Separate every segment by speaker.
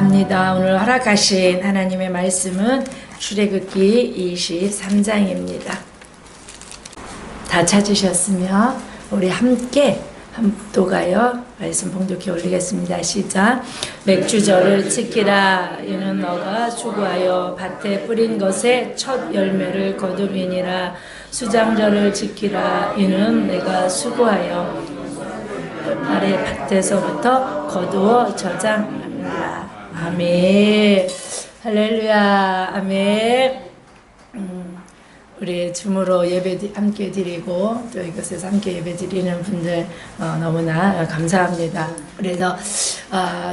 Speaker 1: 감사합니다. 오늘 허락하신 하나님의 말씀은 출애굽기 23장입니다. 다 찾으셨으면 우리 함께 합독하여 말씀 봉독해 올리겠습니다. 시작. 맥주절을 지키라. 이는 너가 수고하여 밭에 뿌린 것의 첫 열매를 거두미니라. 수장절을 지키라. 이는 내가 수고하여 아래 밭에서부터 거두어 저장합니다. 아멘. 할렐루야. 아멘. 우리 줌으로 예배 함께 드리고 또 이곳에서 함께 예배 드리는 분들 너무나 감사합니다. 그래서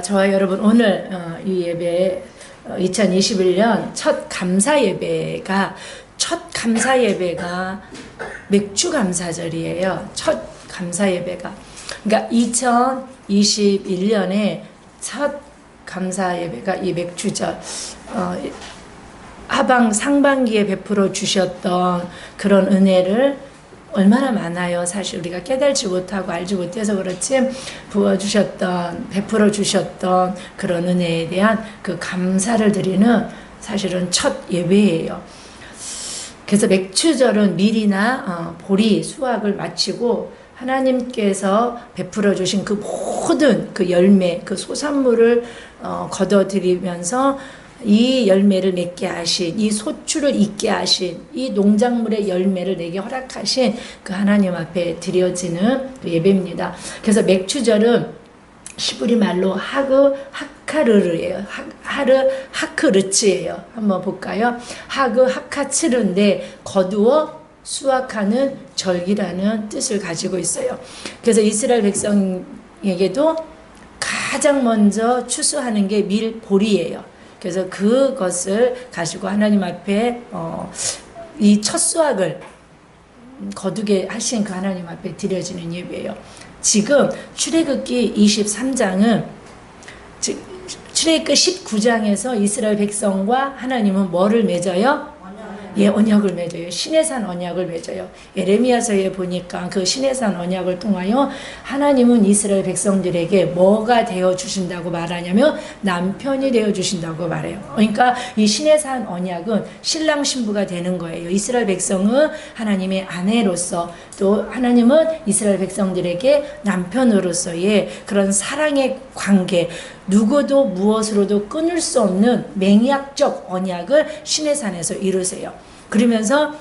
Speaker 1: 저와 여러분 오늘 이 예배 2021년 첫 감사 예배가 맥주 감사절이에요. 첫 감사 예배가. 그러니까 2021년에 첫 감사 예배가 이 맥주절. 상반기에 베풀어 주셨던 그런 은혜를 얼마나 많아요. 사실 우리가 깨달지 못하고 알지 못해서 그렇지 베풀어 주셨던 그런 은혜에 대한 그 감사를 드리는 사실은 첫 예배예요. 그래서 맥주절은 밀이나 보리 수확을 마치고 하나님께서 베풀어 주신 그 모든 그 열매, 그 소산물을 거둬들이면서 이 열매를 맺게 하신, 이 소출을 있게 하신, 이 농작물의 열매를 내게 허락하신 그 하나님 앞에 드려지는 그 예배입니다. 그래서 맥주절은 시브리 말로 하크르르예요. 하크르츠예요. 한번 볼까요? 하카츠르인데 거두어 수확하는 절기라는 뜻을 가지고 있어요. 그래서 이스라엘 백성에게도 가장 먼저 추수하는 게 밀보리예요. 그래서 그것을 가지고 하나님 앞에 이 첫 수확을 거두게 하신 그 하나님 앞에 드려지는 예배예요. 지금 출애굽기 23장은 출애굽기 19장에서 이스라엘 백성과 하나님은 뭐를 맺어요? 예, 언약을 맺어요. 시내산 언약을 맺어요. 예레미야서에 보니까 그 시내산 언약을 통하여 하나님은 이스라엘 백성들에게 뭐가 되어 주신다고 말하냐면 남편이 되어 주신다고 말해요. 그러니까 이 시내산 언약은 신랑 신부가 되는 거예요. 이스라엘 백성은 하나님의 아내로서 또 하나님은 이스라엘 백성들에게 남편으로서의 그런 사랑의 관계, 누구도 무엇으로도 끊을 수 없는 맹약적 언약을 시내산에서 이루세요. 그러면서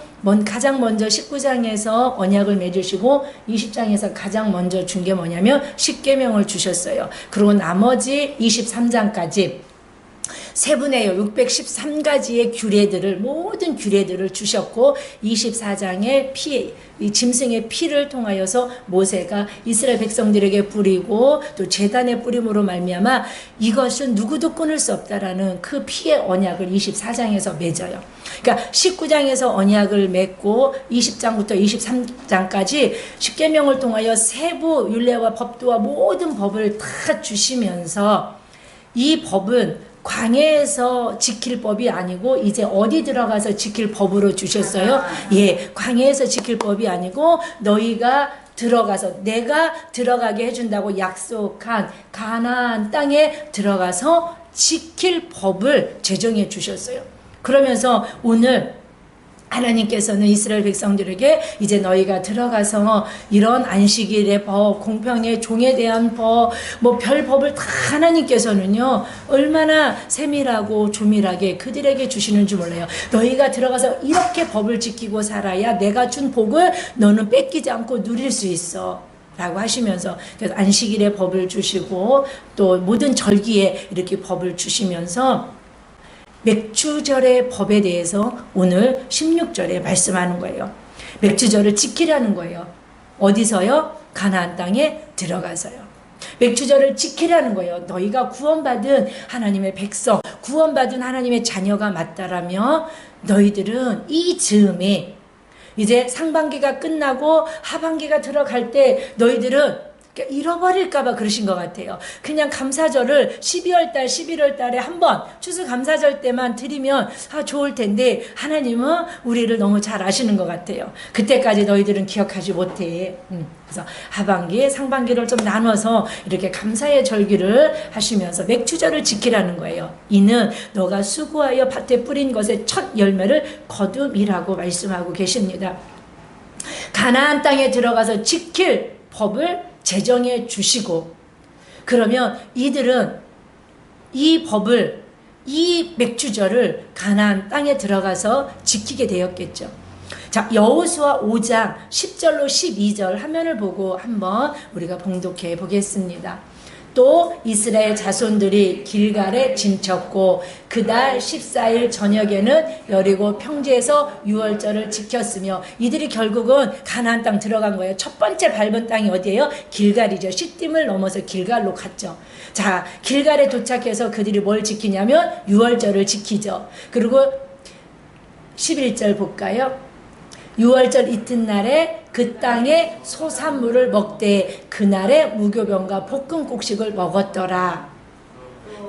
Speaker 1: 가장 먼저 19장에서 언약을 맺으시고 20장에서 가장 먼저 준 게 뭐냐면 십계명을 주셨어요. 그리고 나머지 23장까지 세분의 613가지의 모든 규례들을 주셨고 24장의 이 짐승의 피를 통하여서 모세가 이스라엘 백성들에게 뿌리고 또 제단의 뿌림으로 말미암아 이것은 누구도 끊을 수 없다라는 그 피의 언약을 24장에서 맺어요. 그러니까 19장에서 언약을 맺고 20장부터 23장까지 십계명을 통하여 세부 율례와 법도와 모든 법을 다 주시면서 이 법은 광야에서 지킬 법이 아니고 이제 어디 들어가서 지킬 법으로 주셨어요? 예, 광야에서 지킬 법이 아니고 너희가 들어가서 내가 들어가게 해준다고 약속한 가나안 땅에 들어가서 지킬 법을 제정해 주셨어요. 그러면서 오늘 하나님께서는 이스라엘 백성들에게 이제 너희가 들어가서 이런 안식일의 법, 공평의 종에 대한 법, 별 법을 다 하나님께서는요 얼마나 세밀하고 조밀하게 그들에게 주시는지 몰라요. 너희가 들어가서 이렇게 법을 지키고 살아야 내가 준 복을 너는 뺏기지 않고 누릴 수 있어 라고 하시면서 그래서 안식일의 법을 주시고 또 모든 절기에 이렇게 법을 주시면서 맥주절의 법에 대해서 오늘 16절에 말씀하는 거예요. 맥주절을 지키라는 거예요. 어디서요? 가나안 땅에 들어가서요. 맥주절을 지키라는 거예요. 너희가 구원받은 하나님의 백성, 구원받은 하나님의 자녀가 맞다라며 너희들은 이 즈음에 이제 상반기가 끝나고 하반기가 들어갈 때 너희들은 그러니까 잃어버릴까봐 그러신 것 같아요. 그냥 감사절을 12월 달, 11월 달에 한번 추수감사절 때만 드리면 좋을 텐데 하나님은 우리를 너무 잘 아시는 것 같아요. 그때까지 너희들은 기억하지 못해. 그래서 하반기, 상반기를 좀 나눠서 이렇게 감사의 절기를 하시면서 맥주절을 지키라는 거예요. 이는 너가 수고하여 밭에 뿌린 것의 첫 열매를 거둠이라고 말씀하고 계십니다. 가나안 땅에 들어가서 지킬 법을 제정해 주시고, 그러면 이들은 이 법을, 이 맥주절을 가나안 땅에 들어가서 지키게 되었겠죠. 자, 여호수아 5장 10절로 12절 화면을 보고 한번 우리가 봉독해 보겠습니다. 또 이스라엘 자손들이 길갈에 진쳤고 그달 14일 저녁에는 여리고 평지에서 유월절을 지켰으며, 이들이 결국은 가나안 땅 들어간 거예요. 첫 번째 밟은 땅이 어디예요? 길갈이죠. 시딤을 넘어서 길갈로 갔죠. 자, 길갈에 도착해서 그들이 뭘 지키냐면 유월절을 지키죠. 그리고 11절 볼까요? 유월절 이튿날에 그 땅에 소산물을 먹되 그날에 무교병과 볶은 곡식을 먹었더라.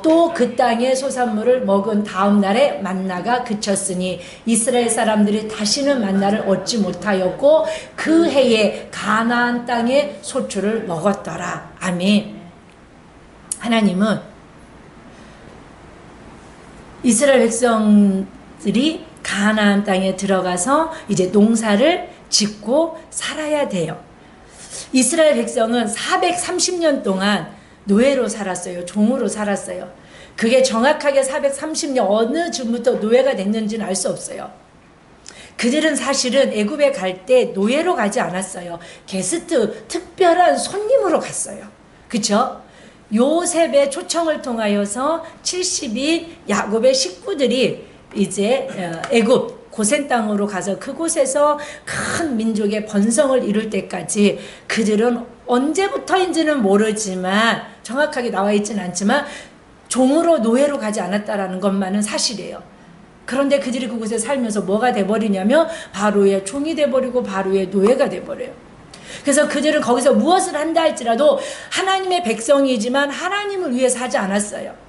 Speaker 1: 또 그 땅에 소산물을 먹은 다음 날에 만나가 그쳤으니 이스라엘 사람들이 다시는 만나를 얻지 못하였고 그 해에 가나안 땅의 소출을 먹었더라. 아멘. 하나님은 이스라엘 백성들이 가나안 땅에 들어가서 이제 농사를 짓고 살아야 돼요. 이스라엘 백성은 430년 동안 노예로 살았어요. 종으로 살았어요. 그게 정확하게 430년 어느 즈부터 노예가 됐는지는 알 수 없어요. 그들은 사실은 애굽에 갈 때 노예로 가지 않았어요. 게스트, 특별한 손님으로 갔어요. 그쵸? 요셉의 초청을 통하여서 70인 야곱의 식구들이 이제 애굽 고센 땅으로 가서 그곳에서 큰 민족의 번성을 이룰 때까지 그들은 언제부터인지는 모르지만, 정확하게 나와 있지는 않지만 종으로 노예로 가지 않았다라는 것만은 사실이에요. 그런데 그들이 그곳에 살면서 뭐가 돼버리냐면 바로의 종이 돼버리고 바로의 노예가 돼버려요. 그래서 그들은 거기서 무엇을 한다 할지라도 하나님의 백성이지만 하나님을 위해서 하지 않았어요.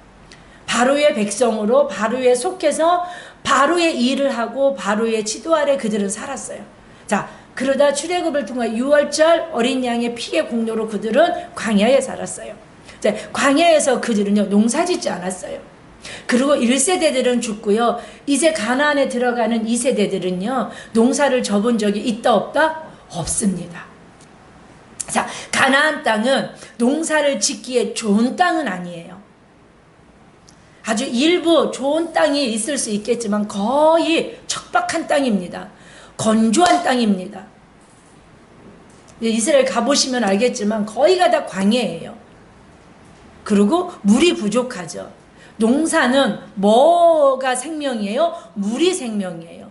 Speaker 1: 바로의 백성으로 바로에 속해서 바로의 일을 하고 바로의 지도 아래 그들은 살았어요. 자, 그러다 출애굽을 통해 6월절 어린 양의 피의 공로로 그들은 광야에 살았어요. 자, 광야에서 그들은요 농사 짓지 않았어요. 그리고 1세대들은 죽고요. 이제 가나안에 들어가는 2세대들은요 농사를 접은 적이 있다 없다? 없습니다. 자, 가나안 땅은 농사를 짓기에 좋은 땅은 아니에요. 아주 일부 좋은 땅이 있을 수 있겠지만 거의 척박한 땅입니다. 건조한 땅입니다. 이스라엘 가보시면 알겠지만 거의가 다 광야예요. 그리고 물이 부족하죠. 농사는 뭐가 생명이에요? 물이 생명이에요.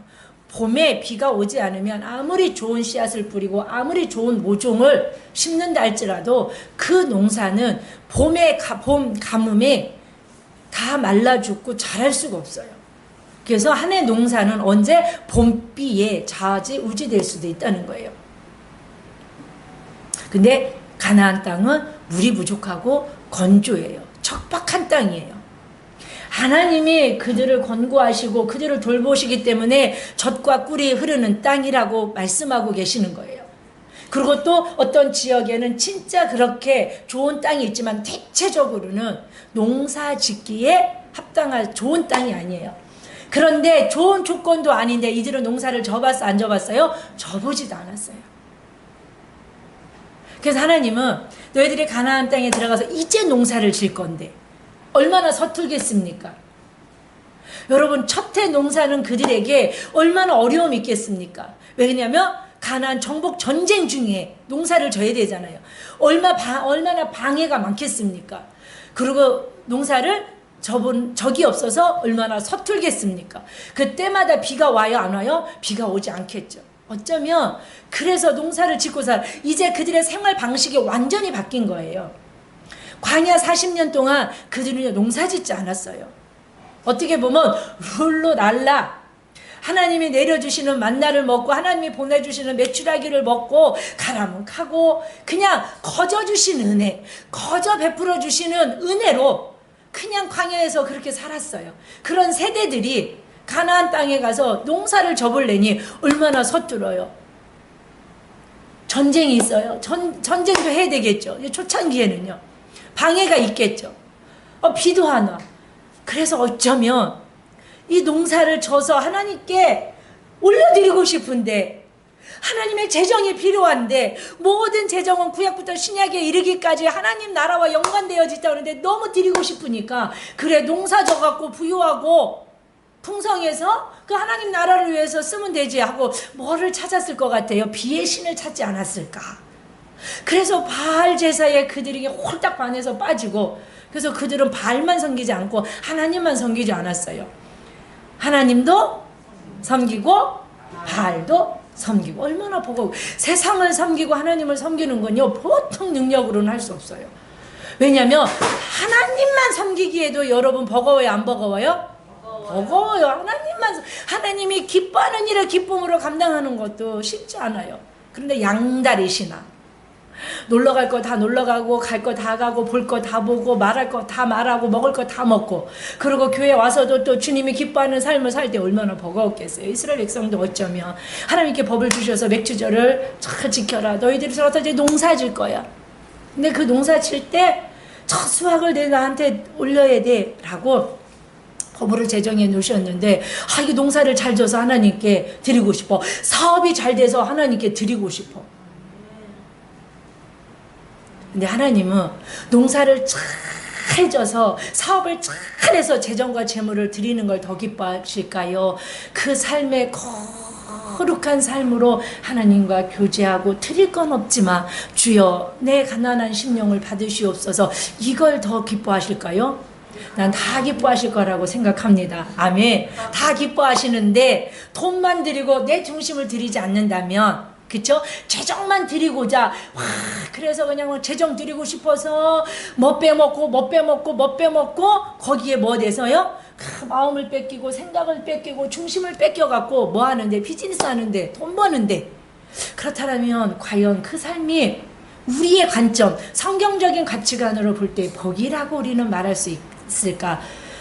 Speaker 1: 봄에 비가 오지 않으면 아무리 좋은 씨앗을 뿌리고 아무리 좋은 모종을 심는다 할지라도 그 농사는 봄 가뭄에 다 말라 죽고 자랄 수가 없어요. 그래서 한 해 농사는 언제 봄비에 좌지우지될 수도 있다는 거예요. 근데 가나안 땅은 물이 부족하고 건조해요. 척박한 땅이에요. 하나님이 그들을 권고하시고 그들을 돌보시기 때문에 젖과 꿀이 흐르는 땅이라고 말씀하고 계시는 거예요. 그리고 또 어떤 지역에는 진짜 그렇게 좋은 땅이 있지만 대체적으로는 농사 짓기에 합당한 좋은 땅이 아니에요. 그런데 좋은 조건도 아닌데 이들은 농사를 접었어 안 접었어요? 접으지도 않았어요. 그래서 하나님은 너희들이 가나안 땅에 들어가서 이제 농사를 질 건데 얼마나 서툴겠습니까? 여러분, 첫 해 농사는 그들에게 얼마나 어려움이 있겠습니까? 왜냐하면 가나안 정복 전쟁 중에 농사를 져야 되잖아요. 얼마나 방해가 많겠습니까? 그리고 농사를 접은 적이 없어서 얼마나 서툴겠습니까? 그때마다 비가 와요, 안 와요? 비가 오지 않겠죠. 어쩌면 그래서 농사를 짓고 이제 그들의 생활 방식이 완전히 바뀐 거예요. 광야 40년 동안 그들은 농사 짓지 않았어요. 어떻게 보면 룰루랄라 하나님이 내려주시는 만나를 먹고 하나님이 보내주시는 메추라기를 먹고 가라면 가고 그냥 거저 주신 은혜, 거저 베풀어 주시는 은혜로 그냥 광야에서 그렇게 살았어요. 그런 세대들이 가나안 땅에 가서 농사를 접을래니 얼마나 서툴어요. 전쟁이 있어요. 전쟁도 해야 되겠죠. 초창기에는요. 방해가 있겠죠. 비도 하나. 그래서 어쩌면 이 농사를 져서 하나님께 올려드리고 싶은데 하나님의 재정이 필요한데 모든 재정은 구약부터 신약에 이르기까지 하나님 나라와 연관되어지다 하는데 너무 드리고 싶으니까 그래 농사 져갖고 부유하고 풍성해서 그 하나님 나라를 위해서 쓰면 되지 하고 뭐를 찾았을 것 같아요? 비의 신을 찾지 않았을까? 그래서 바알 제사에 그들이 홀딱 반해서 빠지고 그래서 그들은 바알만 섬기지 않고 하나님만 섬기지 않았어요. 하나님도 섬기고 바알도 섬기고 얼마나 버거워. 세상을 섬기고 하나님을 섬기는 건요 보통 능력으로는 할 수 없어요. 왜냐하면 하나님만 섬기기에도 여러분 버거워요 안 버거워요? 버거워요. 하나님이 기뻐하는 일을 기쁨으로 감당하는 것도 쉽지 않아요. 그런데 양다리시나 놀러 갈 거 다 놀러 가고 갈 거 다 가고 볼 거 다 보고 말할 거 다 말하고 먹을 거 다 먹고 그리고 교회 와서도 또 주님이 기뻐하는 삶을 살 때 얼마나 버거웠겠어요. 이스라엘 백성도 어쩌면 하나님께 법을 주셔서 맥주절을 잘 지켜라. 너희들이 저렇다 이제 농사 질 거야. 근데 그 농사 칠 때 첫 수확을 내 나한테 올려야 돼 라고 법을 제정해 놓으셨는데 이게 농사를 잘 져서 하나님께 드리고 싶어. 사업이 잘 돼서 하나님께 드리고 싶어. 근데 하나님은 농사를 잘 져서 사업을 잘해서 재정과 재물을 드리는 걸 더 기뻐하실까요? 그 삶의 거룩한 삶으로 하나님과 교제하고 드릴 건 없지만 주여 내 가난한 심령을 받으시옵소서 이걸 더 기뻐하실까요? 난 다 기뻐하실 거라고 생각합니다. 아멘. 다 기뻐하시는데 돈만 드리고 내 중심을 드리지 않는다면 그쵸? 재정만 드리고자 그래서 그냥 재정 드리고 싶어서 뭐 빼먹고 거기에 뭐 돼서요? 마음을 뺏기고 생각을 뺏기고 중심을 뺏겨갖고 뭐 하는데 비즈니스 하는데 돈 버는데 그렇다면 과연 그 삶이 우리의 관점 성경적인 가치관으로 볼 때 복이라고 우리는 말할 수 있을까?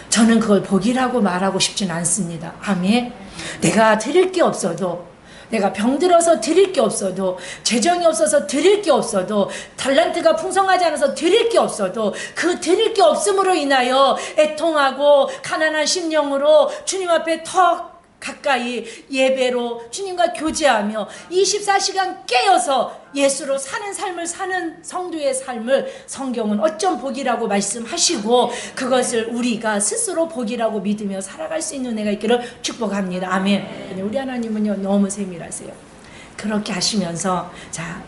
Speaker 1: 저는 그걸 복이라고 말하고 싶진 않습니다. 아멘. 내가 드릴 게 없어도 내가 병들어서 드릴 게 없어도 재정이 없어서 드릴 게 없어도 달란트가 풍성하지 않아서 드릴 게 없어도 그 드릴 게 없음으로 인하여 애통하고 가난한 심령으로 주님 앞에 더 가까이 예배로 주님과 교제하며 24시간 깨어서 예수로 사는 삶을 사는 성도의 삶을 성경은 어쩜 복이라고 말씀하시고 그것을 우리가 스스로 복이라고 믿으며 살아갈 수 있는 은혜가 있기를 축복합니다. 아멘. 우리 하나님은요 너무 세밀하세요. 그렇게 하시면서 자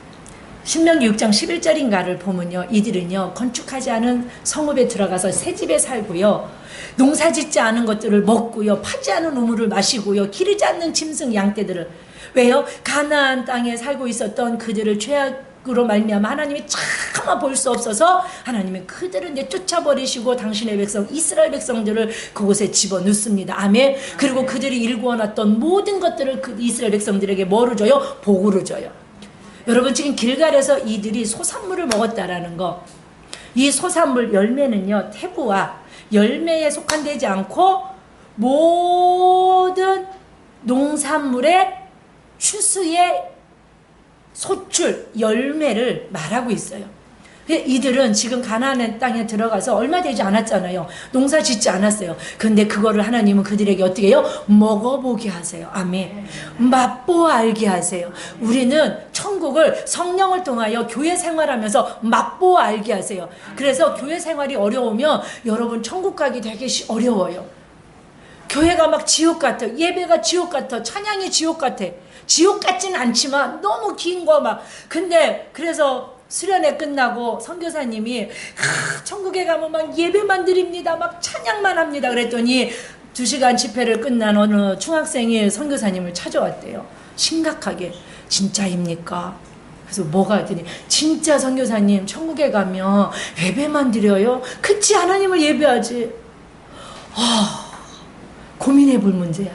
Speaker 1: 신명기 6장 11절인가를 보면요 이들은요 건축하지 않은 성읍에 들어가서 새 집에 살고요 농사 짓지 않은 것들을 먹고요 파지 않은 우물을 마시고요 기르지 않는 짐승 양떼들을 왜요? 가나안 땅에 살고 있었던 그들을 죄악으로 말미암아 하나님이 차마 볼 수 없어서 하나님이 그들을 내쫓아버리시고 당신의 백성 이스라엘 백성들을 그곳에 집어넣습니다. 아멘. 그리고 그들이 일구어놨던 모든 것들을 그 이스라엘 백성들에게 뭐로 줘요? 복으로 줘요. 여러분 지금 길갈에서 이들이 소산물을 먹었다라는 거, 이 소산물 열매는요 태부와 열매에 속한되지 않고 모든 농산물의 추수의 소출 열매를 말하고 있어요. 이들은 지금 가나안 땅에 들어가서 얼마 되지 않았잖아요. 농사 짓지 않았어요. 근데 그거를 하나님은 그들에게 어떻게 해요? 먹어보게 하세요. 아멘. 맛보아 알게 하세요. 우리는 천국을 성령을 통하여 교회 생활하면서 맛보아 알게 하세요. 그래서 교회 생활이 어려우면 여러분 천국 가기 되게 어려워요. 교회가 막 지옥 같아. 예배가 지옥 같아. 찬양이 지옥 같아. 지옥 같진 않지만 너무 긴 거 막. 근데 그래서 수련회 끝나고 선교사님이 천국에 가면 막 예배만 드립니다. 막 찬양만 합니다. 그랬더니 2시간 집회를 끝난 어느 중학생이 선교사님을 찾아왔대요. 심각하게. 진짜입니까? 그래서 뭐가 했더니 진짜 선교사님 천국에 가면 예배만 드려요? 그치 하나님을 예배하지. 고민해 볼 문제야.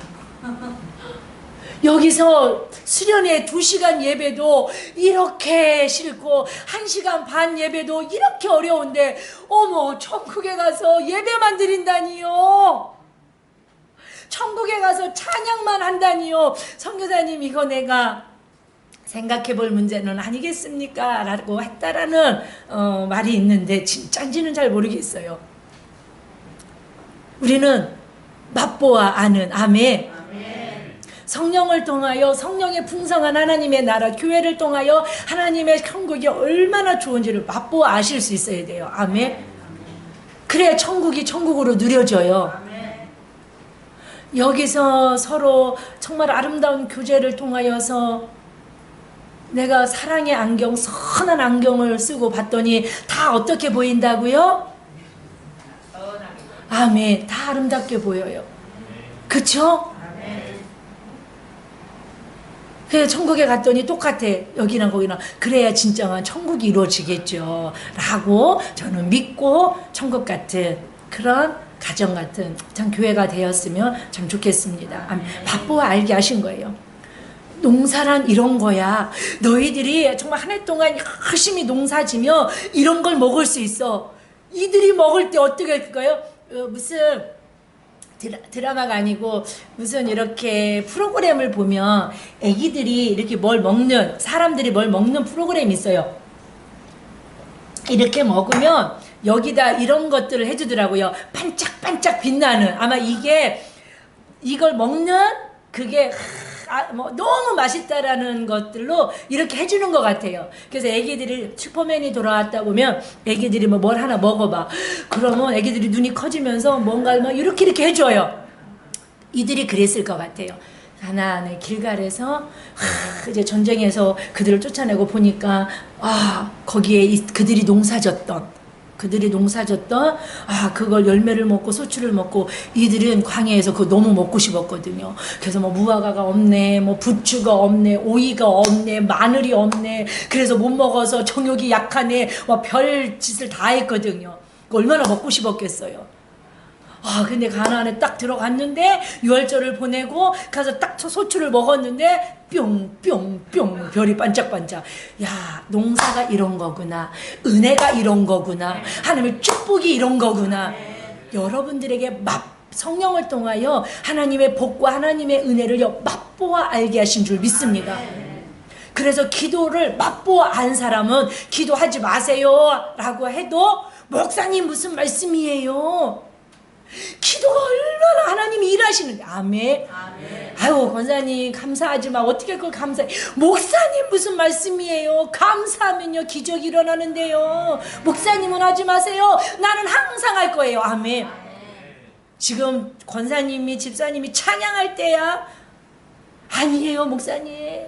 Speaker 1: 여기서 수련회 2시간 예배도 이렇게 싫고 1시간 반 예배도 이렇게 어려운데 어머 천국에 가서 예배만 드린다니요. 천국에 가서 찬양만 한다니요. 선교사님 이거 내가 생각해 볼 문제는 아니겠습니까? 라고 했다라는 말이 있는데 진짜인지는 잘 모르겠어요. 우리는 맛보아 아는 아멘. 성령을 통하여 성령의 풍성한 하나님의 나라 교회를 통하여 하나님의 천국이 얼마나 좋은지를 맛보아 아실 수 있어야 돼요. 아멘. 그래야 천국이 천국으로 누려져요. 여기서 서로 정말 아름다운 교제를 통하여서 내가 사랑의 안경, 선한 안경을 쓰고 봤더니 다 어떻게 보인다고요? 아멘. 다 아름답게 보여요. 그쵸? 그래서 천국에 갔더니 똑같아. 여기나 거기나. 그래야 진정한 천국이 이루어지겠죠. 라고 저는 믿고 천국 같은 그런 가정 같은 참 교회가 되었으면 참 좋겠습니다. 맛보아 알게 하신 거예요. 농사란 이런 거야. 너희들이 정말 한 해 동안 열심히 농사지며 이런 걸 먹을 수 있어. 이들이 먹을 때 어떻게 할까요? 무슨 드라마가 아니고 무슨 이렇게 프로그램을 보면 애기들이 이렇게 뭘 먹는, 사람들이 뭘 먹는 프로그램이 있어요. 이렇게 먹으면 여기다 이런 것들을 해주더라고요. 반짝반짝 빛나는. 아마 이걸 먹는 그게 뭐 너무 맛있다라는 것들로 이렇게 해주는 것 같아요. 그래서 애기들이 슈퍼맨이 돌아왔다 보면 애기들이 뭐 뭘 하나 먹어봐. 그러면 애기들이 눈이 커지면서 뭔가 막 이렇게 해줘요. 이들이 그랬을 것 같아요. 가나안의 길갈에서 이제 전쟁에서 그들을 쫓아내고 보니까 거기에 그들이 농사졌던 그걸 열매를 먹고 소출을 먹고 이들은 광야에서 그거 너무 먹고 싶었거든요. 그래서 뭐 무화과가 없네, 뭐 부추가 없네, 오이가 없네, 마늘이 없네. 그래서 못 먹어서 정욕이 약하네. 별 짓을 다 했거든요. 얼마나 먹고 싶었겠어요. 근데 가나안에 딱 들어갔는데 유월절을 보내고 가서 딱 소출을 먹었는데 뿅뿅뿅 별이 반짝반짝. 야, 농사가 이런 거구나. 은혜가 이런 거구나. 하나님의 축복이 이런 거구나. 여러분들에게 성령을 통하여 하나님의 복과 하나님의 은혜를 맛보아 알게 하신 줄 믿습니다. 그래서 기도를 맛보아 안 사람은 기도하지 마세요 라고 해도 목사님 무슨 말씀이에요? 기도가 얼마나 하나님이 일하시는데. 아멘. 아유 권사님 감사하지만 어떻게 그걸 감사해. 목사님 무슨 말씀이에요. 감사하면요 기적이 일어나는데요. 목사님은 하지 마세요. 나는 항상 할 거예요. 아멘. 지금 권사님이 집사님이 찬양할 때야? 아니에요 목사님.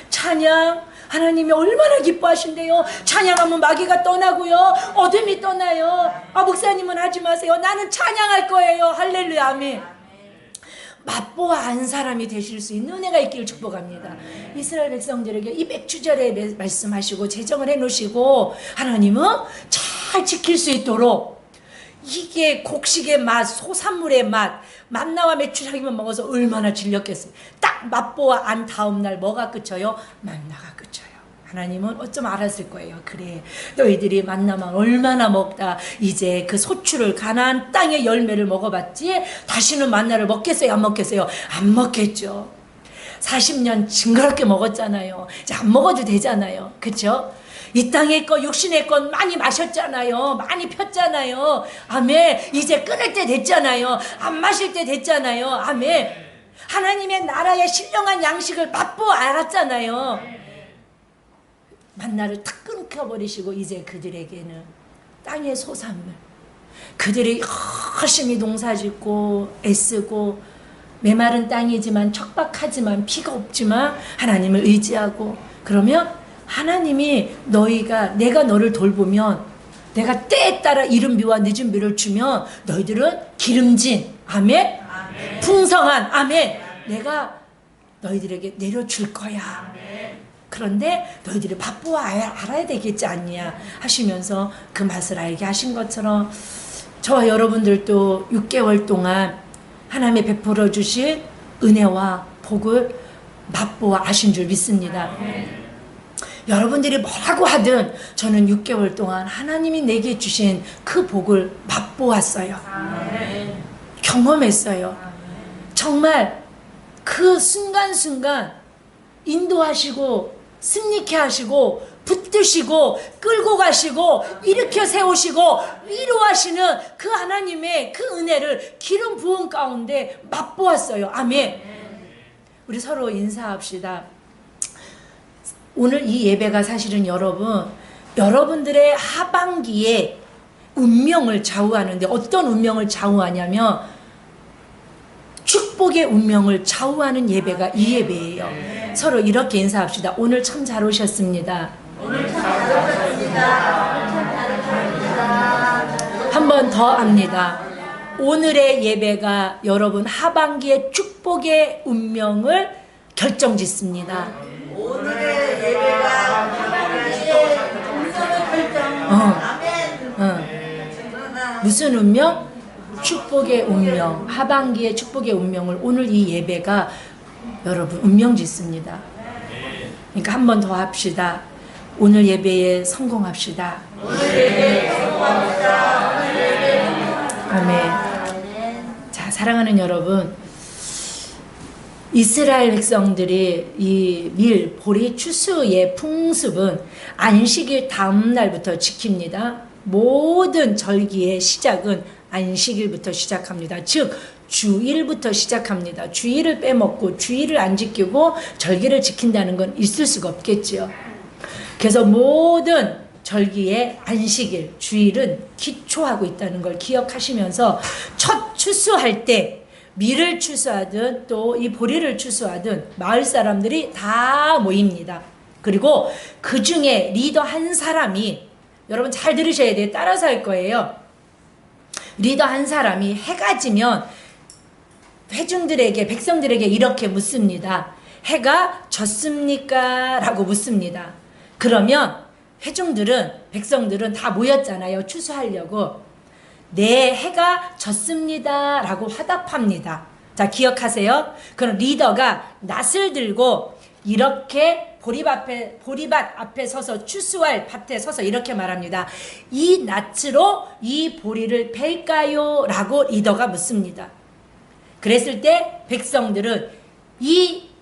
Speaker 1: 찬양 하나님이 얼마나 기뻐하신대요. 찬양하면 마귀가 떠나고요. 어둠이 떠나요. 목사님은 하지 마세요. 나는 찬양할 거예요. 할렐루야. 아멘. 맛보아 안 사람이 되실 수 있는 은혜가 있기를 축복합니다. 이스라엘 백성들에게 이 맥주절에 말씀하시고 제정을 해놓으시고 하나님은 잘 지킬 수 있도록 이게 곡식의 맛, 소산물의 맛, 만나와 메추라기만 먹어서 얼마나 질렸겠어요. 딱 맛보아 안 다음날 뭐가 그쳐요? 만나가 그쳐요. 하나님은 어쩜 알았을 거예요. 그래 너희들이 만나만 얼마나 먹다 이제 그 소출을 가나안 땅의 열매를 먹어봤지 다시는 만나를 먹겠어요? 안 먹겠어요? 안 먹겠죠. 40년 징그럽게 먹었잖아요. 이제 안 먹어도 되잖아요. 그쵸? 이 땅의 것 육신의 것 많이 마셨잖아요. 많이 폈잖아요. 아멘. 이제 끊을 때 됐잖아요. 안 마실 때 됐잖아요. 아멘. 하나님의 나라의 신령한 양식을 맛보아 알았잖아요. 만나를 탁 끊겨버리시고 이제 그들에게는 땅의 소산물, 그들이 열심히 농사짓고 애쓰고 메마른 땅이지만 척박하지만 피가 없지만 하나님을 의지하고 그러면 하나님이 내가 너를 돌보면 내가 때에 따라 이른 비와 늦은 비를 주면 너희들은 기름진 아멘? 아멘. 풍성한 아멘. 내가 너희들에게 내려줄 거야. 아멘. 그런데 너희들이 맛보아 알아야 되겠지 않냐 하시면서 그 맛을 알게 하신 것처럼 저와 여러분들도 6개월 동안 하나님이 베풀어 주신 은혜와 복을 맛보아 아신 줄 믿습니다. 여러분들이 뭐라고 하든 저는 6개월 동안 하나님이 내게 주신 그 복을 맛보았어요. 경험했어요. 정말 그 순간순간 인도하시고 승리케 하시고 붙드시고 끌고 가시고 일으켜 세우시고 위로하시는 그 하나님의 그 은혜를 기름 부은 가운데 맛보았어요. 아멘. 우리 서로 인사합시다. 오늘 이 예배가 사실은 여러분들의 하반기에 운명을 좌우하는데, 어떤 운명을 좌우하냐면 축복의 운명을 좌우하는 예배가 이 예배예요. 서로 이렇게 인사합시다. 오늘 참 잘 오셨습니다. 한 번 더 합니다. 오늘의 예배가 여러분 하반기의 축복의 운명을 결정짓습니다.
Speaker 2: 오늘의 예배가 하반기의 운명을 결정.
Speaker 1: 무슨 운명? 축복의 운명. 하반기의 축복의 운명을 오늘 이 예배가 여러분 운명 짓습니다. 그러니까 한 번 더 합시다. 오늘 예배에 성공합시다. 아멘. 자, 사랑하는 여러분, 이스라엘 백성들이 이 밀, 보리, 추수의 풍습은 안식일 다음 날부터 지킵니다. 모든 절기의 시작은 안식일부터 시작합니다. 즉 주일부터 시작합니다. 주일을 빼먹고 주일을 안 지키고 절기를 지킨다는 건 있을 수가 없겠지요. 그래서 모든 절기의 안식일, 주일은 기초하고 있다는 걸 기억하시면서 첫 추수할 때 밀을 추수하든 또 이 보리를 추수하든 마을 사람들이 다 모입니다. 그리고 그 중에 리더 한 사람이, 여러분 잘 들으셔야 돼요. 따라서 할 거예요. 리더 한 사람이 해가 지면 회중들에게, 백성들에게 이렇게 묻습니다. 해가 졌습니까? 라고 묻습니다. 그러면 회중들은, 백성들은 다 모였잖아요. 추수하려고. 네, 해가 졌습니다. 라고 화답합니다. 자, 기억하세요. 그럼 리더가 낫을 들고 이렇게 보리밭 앞에 서서, 추수할 밭에 서서 이렇게 말합니다. 이 낫으로 이 보리를 벨까요? 라고 리더가 묻습니다. 그랬을 때 백성들은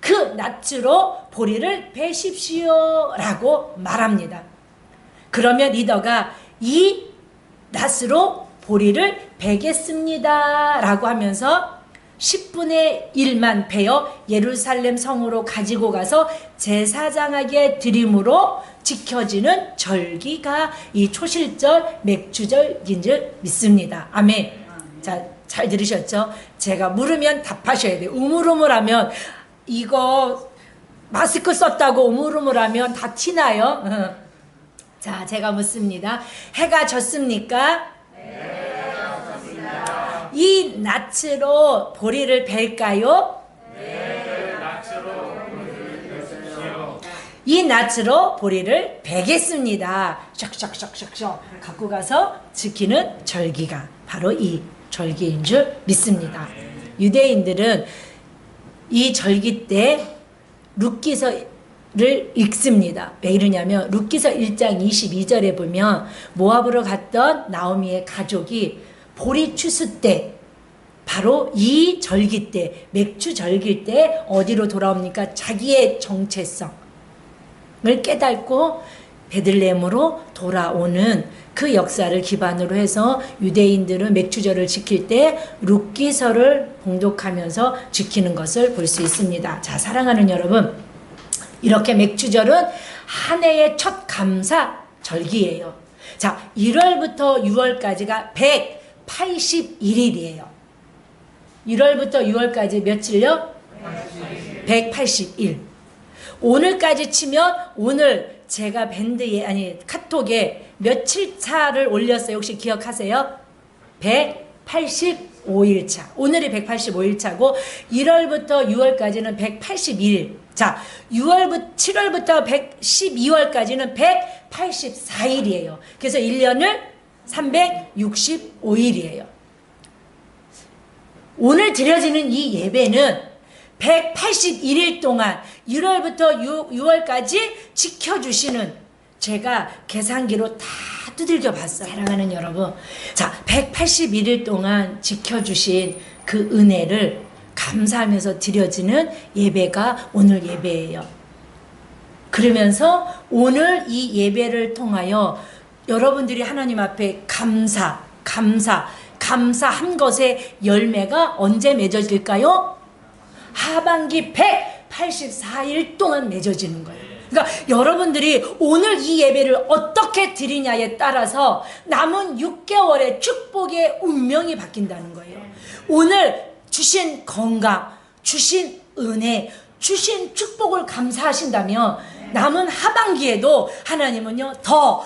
Speaker 1: 그 낫으로 보리를 베십시오 라고 말합니다. 그러면 리더가 이 낫으로 보리를 베겠습니다 라고 하면서 10분의 1만 베어 예루살렘 성으로 가지고 가서 제사장에게 드림으로 지켜지는 절기가 이 초실절 맥주절인 줄 믿습니다. 아멘. 자, 잘 들으셨죠? 제가 물으면 답하셔야 돼요. 우물우물하면, 이거 마스크 썼다고 우물우물하면 다 티나요. 자, 제가 묻습니다. 해가 졌습니까?
Speaker 2: 네, 졌습니다.
Speaker 1: 이 낫으로 보리를 벨까요?
Speaker 2: 네, 낫으로 보리를 베십시오.
Speaker 1: 이 낫으로 보리를 베겠습니다. 샥샥샥샥샥 갖고 가서 지키는 절기가 바로 이 절기인 줄 믿습니다. 유대인들은 이 절기 때 룻기서를 읽습니다. 왜 이러냐면 룻기서 1장 22절에 보면 모압으로 갔던 나오미의 가족이 보리 추수 때, 바로 이 절기 때, 맥주 절기 때 어디로 돌아옵니까? 자기의 정체성을 깨닫고 베들레헴으로 돌아오는 그 역사를 기반으로 해서 유대인들은 맥주절을 지킬 때 룻기서를 봉독하면서 지키는 것을 볼 수 있습니다. 자, 사랑하는 여러분, 이렇게 맥주절은 한 해의 첫 감사 절기예요. 자, 1월부터 6월까지가 181일이에요. 1월부터 6월까지 며칠요? 181. 오늘까지 치면 오늘 제가 카톡에 며칠 차를 올렸어요. 혹시 기억하세요? 185일 차. 오늘이 185일 차고 1월부터 6월까지는 181일. 자, 7월부터 12월까지는 184일이에요. 그래서 1년을 365일이에요. 오늘 드려지는 이 예배는 181일 동안 1월부터 6월까지 지켜주시는, 제가 계산기로 다 두들겨 봤어요. 사랑하는 여러분, 자, 181일 동안 지켜주신 그 은혜를 감사하면서 드려지는 예배가 오늘 예배예요. 그러면서 오늘 이 예배를 통하여 여러분들이 하나님 앞에 감사한 것의 열매가 언제 맺어질까요? 하반기 184일 동안 맺어지는 거예요. 그러니까 여러분들이 오늘 이 예배를 어떻게 드리냐에 따라서 남은 6개월의 축복의 운명이 바뀐다는 거예요. 오늘 주신 건강, 주신 은혜, 주신 축복을 감사하신다면 남은 하반기에도 하나님은요, 더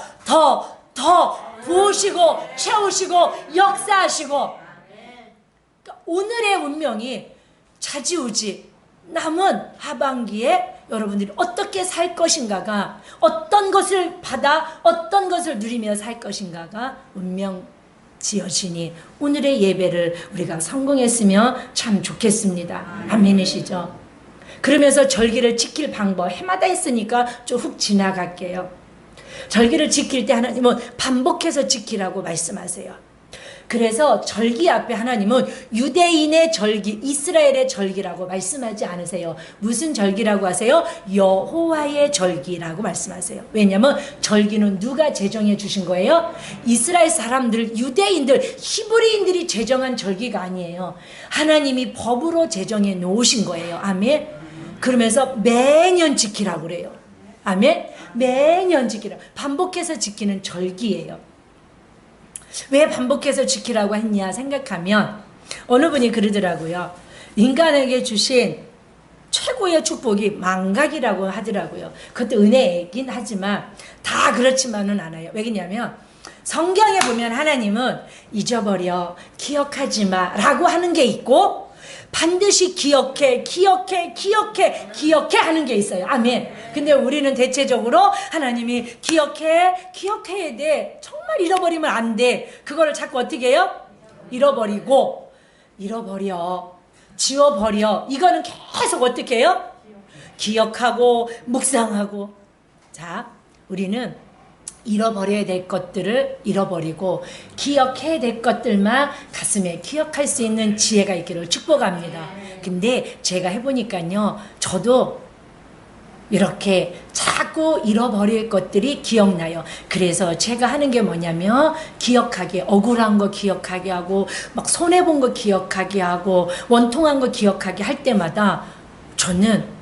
Speaker 1: 부으시고 채우시고 역사하시고, 그러니까 오늘의 운명이 좌지우지 남은 하반기에 여러분들이 어떻게 살 것인가가, 어떤 것을 받아 어떤 것을 누리며 살 것인가가 운명 지어지니 오늘의 예배를 우리가 성공했으면 참 좋겠습니다. 아멘이시죠? 그러면서 절기를 지킬 방법 해마다 있으니까 좀 훅 지나갈게요. 절기를 지킬 때 하나님은 반복해서 지키라고 말씀하세요. 그래서 절기 앞에 하나님은 유대인의 절기, 이스라엘의 절기라고 말씀하지 않으세요. 무슨 절기라고 하세요? 여호와의 절기라고 말씀하세요. 왜냐하면 절기는 누가 제정해 주신 거예요? 이스라엘 사람들, 유대인들, 히브리인들이 제정한 절기가 아니에요. 하나님이 법으로 제정해 놓으신 거예요. 아멘. 그러면서 매년 지키라고 그래요. 아멘. 매년 지키라. 반복해서 지키는 절기예요. 왜 반복해서 지키라고 했냐 생각하면 어느 분이 그러더라고요. 인간에게 주신 최고의 축복이 망각이라고 하더라고요. 그것도 은혜이긴 하지만 다 그렇지만은 않아요. 왜냐면 성경에 보면 하나님은 잊어버려, 기억하지 마 라고 하는 게 있고 반드시 기억해 하는 게 있어요. 아멘. 근데 우리는 대체적으로 하나님이 기억해야 돼. 정말 잃어버리면 안 돼. 그거를 자꾸 어떻게 해요? 잃어버려, 지워버려. 이거는 계속 어떻게 해요? 기억하고 묵상하고. 자, 우리는 잃어버려야 될 것들을 잃어버리고 기억해야 될 것들만 가슴에 기억할 수 있는 지혜가 있기를 축복합니다. 근데 제가 해보니까요, 저도 이렇게 자꾸 잃어버릴 것들이 기억나요. 그래서 제가 하는 게 뭐냐면 기억하게, 억울한 거 기억하게 하고 막 손해본 거 기억하게 하고 원통한 거 기억하게 할 때마다 저는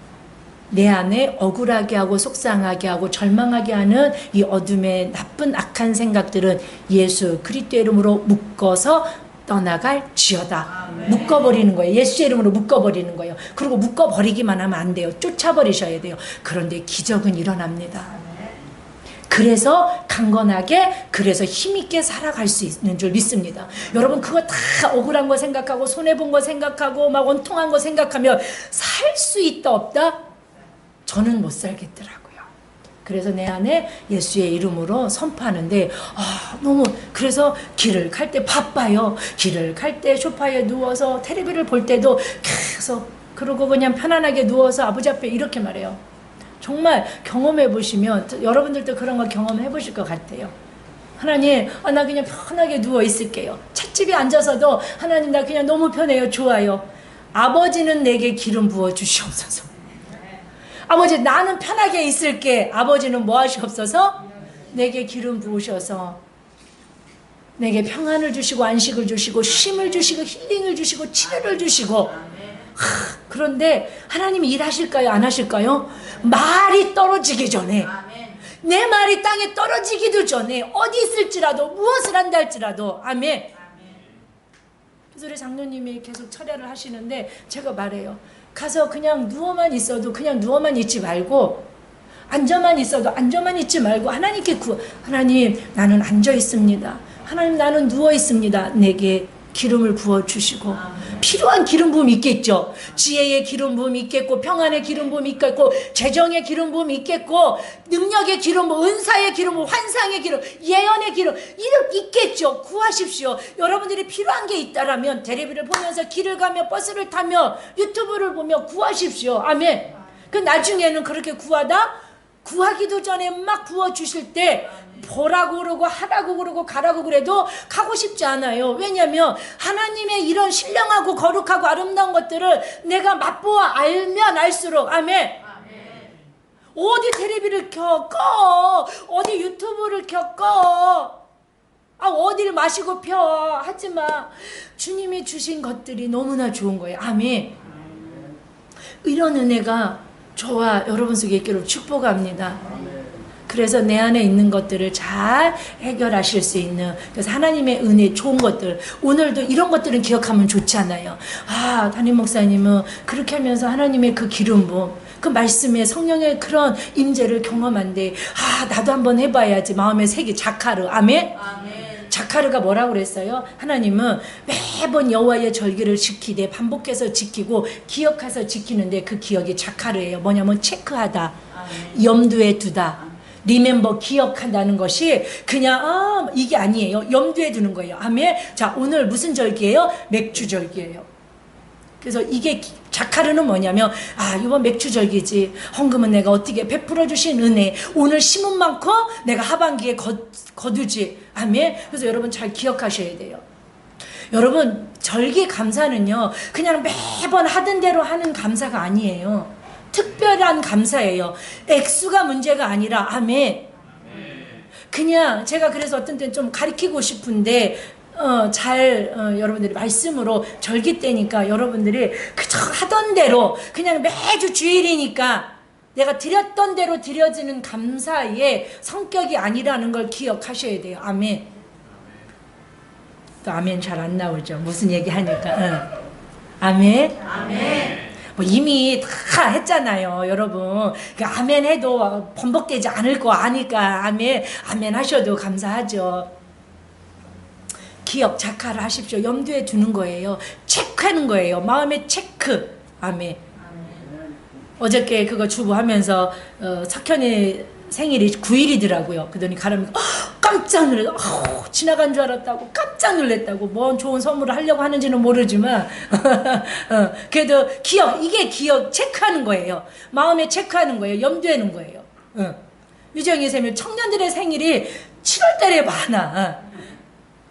Speaker 1: 내 안에 억울하게 하고 속상하게 하고 절망하게 하는 이 어둠의 나쁜 악한 생각들은 예수 그리스도의 이름으로 묶어서 떠나갈지어다. 묶어버리는 거예요. 예수의 이름으로 묶어버리는 거예요. 그리고 묶어버리기만 하면 안 돼요. 쫓아버리셔야 돼요. 그런데 기적은 일어납니다. 그래서 강건하게, 그래서 힘있게 살아갈 수 있는 줄 믿습니다. 여러분, 그거 다 억울한 거 생각하고 손해본 거 생각하고 막 원통한 거 생각하면 살 수 있다 없다? 저는 못 살겠더라고요. 그래서 내 안에 예수의 이름으로 선포하는데 너무, 그래서 길을 갈 때 바빠요. 길을 갈 때 소파에 누워서 텔레비를 볼 때도 계속, 그러고 그냥 편안하게 누워서 아버지 앞에 이렇게 말해요. 정말 경험해 보시면 여러분들도 그런 거 경험해 보실 것 같아요. 하나님, 나 그냥 편하게 누워 있을게요. 찻집에 앉아서도 하나님, 나 그냥 너무 편해요. 좋아요. 아버지는 내게 기름 부어 주시옵소서. 아버지, 나는 편하게 있을게. 아버지는 뭐 하시옵소서? 내게 기름 부으셔서 내게 평안을 주시고 안식을 주시고 쉼을 주시고 힐링을 주시고 치료를 주시고. 그런데 하나님이 일하실까요? 안 하실까요? 말이 떨어지기 전에, 내 말이 땅에 떨어지기도 전에, 어디 있을지라도 무엇을 한다 할지라도. 아멘. 그래서 우리 장로님이 계속 철야를 하시는데 제가 말해요. 가서 그냥 누워만 있어도 그냥 누워만 있지 말고, 앉아만 있어도 앉아만 있지 말고 하나님께 하나님, 나는 앉아 있습니다. 하나님, 나는 누워 있습니다. 내게 기름을 부어 주시고 필요한 기름 부음이 있겠죠. 지혜의 기름 부음이 있겠고, 평안의 기름 부음이 있겠고, 재정의 기름 부음이 있겠고, 능력의 기름 부음, 은사의 기름 부음, 환상의 기름, 예언의 기름, 이렇게 있겠죠. 구하십시오. 여러분들이 필요한 게 있다라면 텔레비를 보면서 길을 가며 버스를 타며 유튜브를 보며 구하십시오. 아멘. 그 나중에는 그렇게 구하기도 전에 막 부어주실 때 보라고 그러고 하라고 그러고 가라고 그래도 가고 싶지 않아요. 왜냐하면 하나님의 이런 신령하고 거룩하고 아름다운 것들을 내가 맛보아 알면 알수록 아멘. 어디 텔레비를 꺼 어디 유튜브를 꺼 어디를 마시고 펴 하지마. 주님이 주신 것들이 너무나 좋은 거예요. 아멘. 이런 은혜가 저와 여러분 속에 있기를 축복합니다. 그래서 내 안에 있는 것들을 잘 해결하실 수 있는, 그래서 하나님의 은혜 좋은 것들, 오늘도 이런 것들은 기억하면 좋잖아요. 담임 목사님은 그렇게 하면서 하나님의 그 기름 부음, 그 말씀에 성령의 그런 임재를 경험한데 나도 한번 해봐야지. 마음의 색이 자카르. 아멘. 자카르가 뭐라고 그랬어요? 하나님은 매번 여호와의 절기를 지키되 반복해서 지키고 기억해서 지키는데 그 기억이 자카르예요. 뭐냐면 체크하다, 염두에 두다, 리멤버, 기억한다는 것이 그냥 이게 아니에요. 염두에 두는 거예요. 아멘. 자, 오늘 무슨 절기예요? 맥주 절기예요. 그래서 이게 자카르는 뭐냐면 이번 맥주 절기지. 헌금은 내가 어떻게 베풀어 주신 은혜. 오늘 심은 만큼 내가 하반기에 거두지. 아멘. 그래서 여러분 잘 기억하셔야 돼요. 여러분 절기 감사는요 그냥 매번 하던 대로 하는 감사가 아니에요. 특별한 감사예요. 액수가 문제가 아니라 아멘. 그냥 제가 그래서 어떤 때는 좀 가르치고 싶은데 여러분들이 말씀으로 절기 때니까 여러분들이 그저 하던 대로 그냥 매주 주일이니까 내가 드렸던 대로 드려지는 감사의 성격이 아니라는 걸 기억하셔야 돼요. 아멘. 또 아멘 잘 안 나오죠. 무슨 얘기 하니까. 아멘. 아멘. 이미 다 했잖아요, 여러분. 그러니까 아멘 해도 번복되지 않을 거 아니까 아멘 하셔도 감사하죠. 기억, 자카를 하십시오. 염두에 두는 거예요. 체크하는 거예요. 마음의 체크. 아멘. 어저께 그거 주부하면서 석현이 생일이 9일이더라고요. 그러더니 가라면 깜짝 놀랐어. 지나간 줄 알았다고 깜짝 놀랐다고. 뭔 좋은 선물을 하려고 하는지는 모르지만 그래도 이게 기억 체크하는 거예요. 마음에 체크하는 거예요. 염두에 놓은 거예요. 유정이 생일, 청년들의 생일이 7월달에 많아.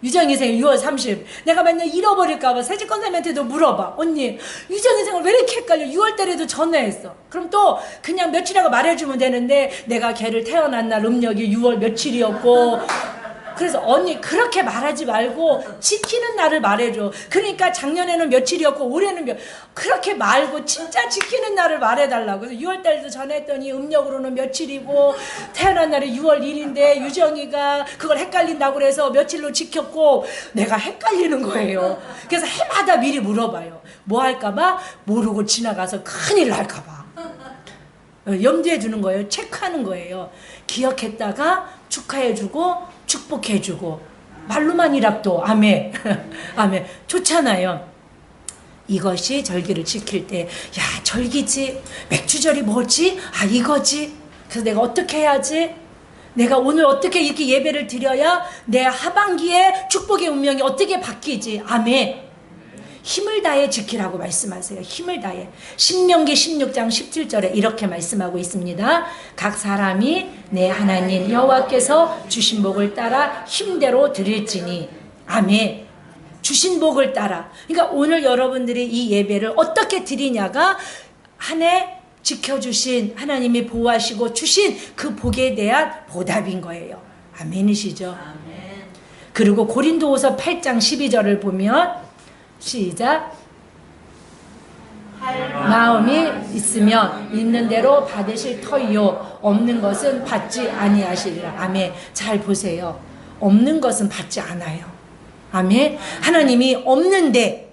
Speaker 1: 유정이 생일 6월 30일. 내가 맨날 잃어버릴까봐 세집권사님한테도 물어봐. 언니 유정이 생일 왜 이렇게 헷갈려? 6월달에도 전화했어. 그럼 또 그냥 며칠이라고 말해주면 되는데 내가 걔를 태어난 날 음력이 6월 며칠이었고, 그래서 언니 그렇게 말하지 말고 지키는 날을 말해줘. 그러니까 작년에는 며칠이었고 올해는 그렇게 말고 진짜 지키는 날을 말해달라고. 그래서 6월달에도 전화했더니 음력으로는 며칠이고 태어난 날이 6월 1일인데 유정이가 그걸 헷갈린다고 그래서 며칠로 지켰고, 내가 헷갈리는 거예요. 그래서 해마다 미리 물어봐요. 뭐 할까봐? 모르고 지나가서 큰일 날까봐. 염두에 두는 거예요. 체크하는 거예요. 기억했다가 축하해주고 축복해주고 말로만이라도 아멘. 아멘. 좋잖아요. 이것이 절기를 지킬 때, 야 절기지, 맥주절이 뭐지? 이거지. 그래서 내가 어떻게 해야지? 내가 오늘 어떻게 이렇게 예배를 드려야 내 하반기에 축복의 운명이 어떻게 바뀌지? 아멘. 힘을 다해 지키라고 말씀하세요. 힘을 다해. 신명기 16장 17절에 이렇게 말씀하고 있습니다. 각 사람이 내 하나님 여호와께서 주신 복을 따라 힘대로 드릴지니. 아멘. 주신 복을 따라. 그러니까 오늘 여러분들이 이 예배를 어떻게 드리냐가 한 해 지켜주신 하나님이 보호하시고 주신 그 복에 대한 보답인 거예요. 아멘이시죠? 아멘. 그리고 고린도후서 8장 12절을 보면 시작. 마음이 있으면 있는 대로 받으실 터이요 없는 것은 받지 아니하시리라. 아멘. 잘 보세요. 없는 것은 받지 않아요. 아멘. 하나님이 없는데,